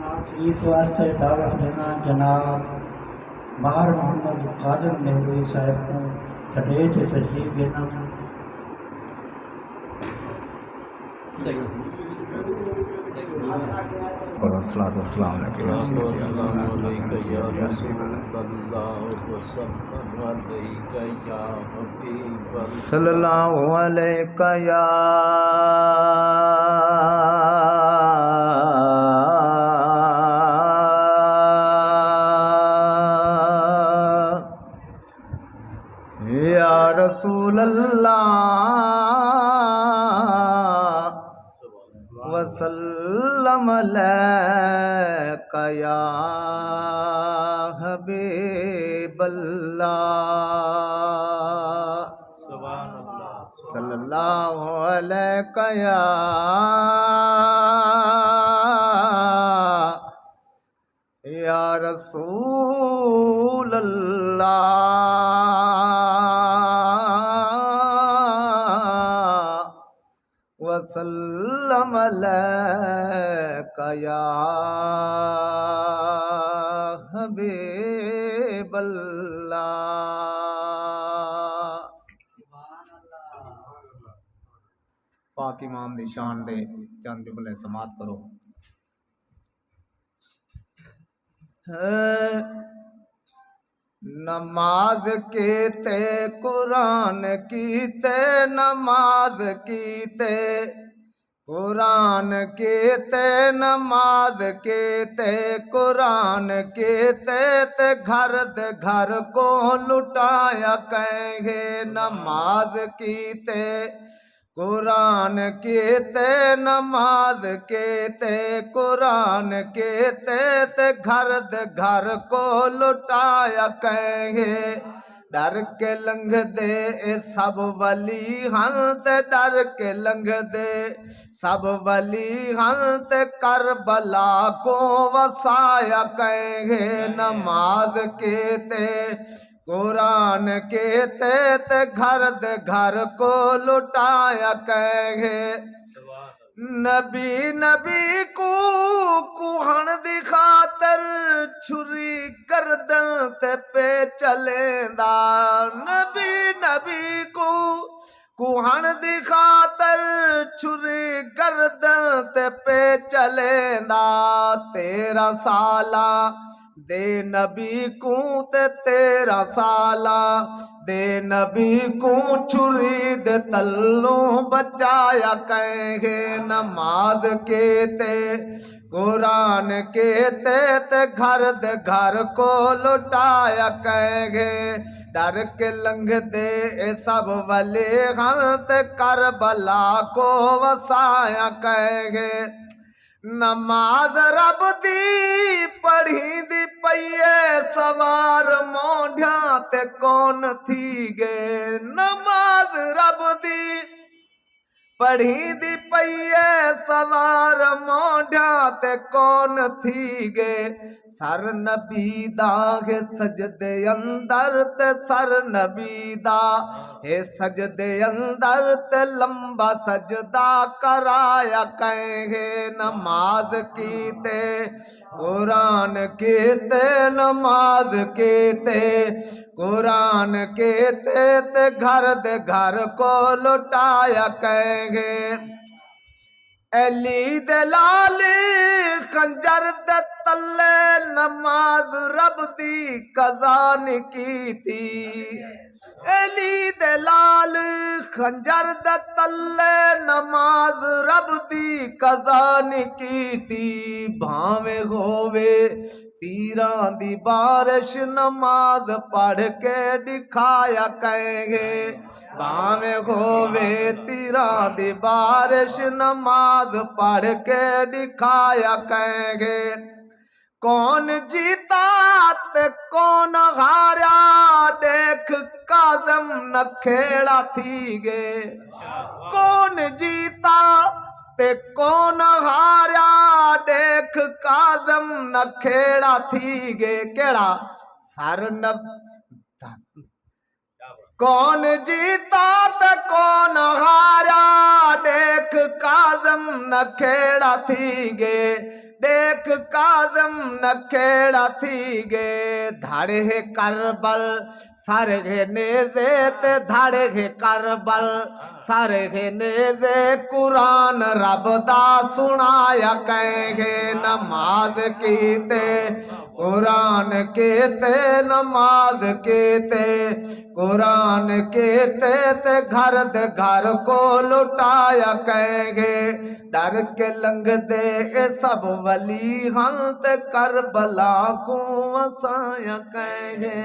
इस वास्ते दावत देना जनाब बाहर मोहम्मद कादिर मेहरवी साहब को सदे ते तशरीफ देना। सल्लल्लाहु अलैका या रसूल अल्लाह वसल्लम अलैका या हबीब अल्लाह सल्लल्लाहु अलैका या रसूल अल्लाह वसल्लम अलैका या हबीब अल्लाह। पाक इमाम दी शान दे चंद जुमले समात करो। नमाज कीते कुरान कीते नमाज कीते कुरान कीते नमाज कीते कुरान कीते ते घर दे घर को लुटाया कहेंगे। नमाज कीते कुरान कीते नमाज कीते कुरान कीते ते घर दे घर को लुटाया कहेंगे। डर के लंघ दे सब वली हंत डर के लंघ दे सब वली हंत करबला को वसाया कहेंगे। नमाज कीते कुरान कीते ते घर दे घर को लुटाया कहेंगे। नबी नबी को कुहन दी खातर छुरी गर्दन ते पे चलेंदा। नबी नबी को कुहन दी खातर छुरी गर्दन ते पे चलेंदा। 13 साला दे नबी को ते 13 साला दे नबी को छुरी दे तल्लू बचाया कहेंगे। नमाज कीते कुरान कीते ते घर दे घर को लुटाया कहेंगे। डर के लंघ दे सब वले हंत करबला को वसाया कहेंगे। नमाज रब दी पढ़ी दी पईए सवार मोढ़ा ते कौन थी गे। नमाज रब दी पढ़ी दी पईए सवार मोढ़ा ते कौन थी गे। सर नबी दा है सजदे अंदर ते सर नबी दा है सजदे अंदर ते लंबा सजदा कराया कहेंगे। नमाज कीते कुरान कीते नमाज कीते कुरान कीते ते घर दे घर को लुटाया कहेंगे। अली दे लाल खंजर दे तले नमाज रब दी कज़ान की थी। अली दे लाल खंजर दे तले नमाज रब दी कज़ान की थी। भावे होवे तीरां दी बारिश नमाज पढ़ के दिखाया कहेंगे। भावे होवे तीरां दी बारिश नमाज पढ़ के दिखाया कहेंगे। कौन जीता ते कौन हारा देख काज़म नखेड़ा थी गे। कौन जीता ते कौन हारा देख काज़म नखेड़ा थी गे। केड़ा सर नब कौन जीता ते कौन हारा देख काज़म नखेड़ा थी गे। देख काज़म नखेड़ा थी गे धाड़े है करबल सारे है नेज़े ते धाड़े है करबल सारे है नेज़े कुरान रब दा सुनाया कहेंगे नमाज कीते कुरान कीते नमाज कीते कुरान कीते ते घर दे घर को लुटाया कहेंगे डर के लंघ दे ए सब वली हंत करबला को वसाया कहे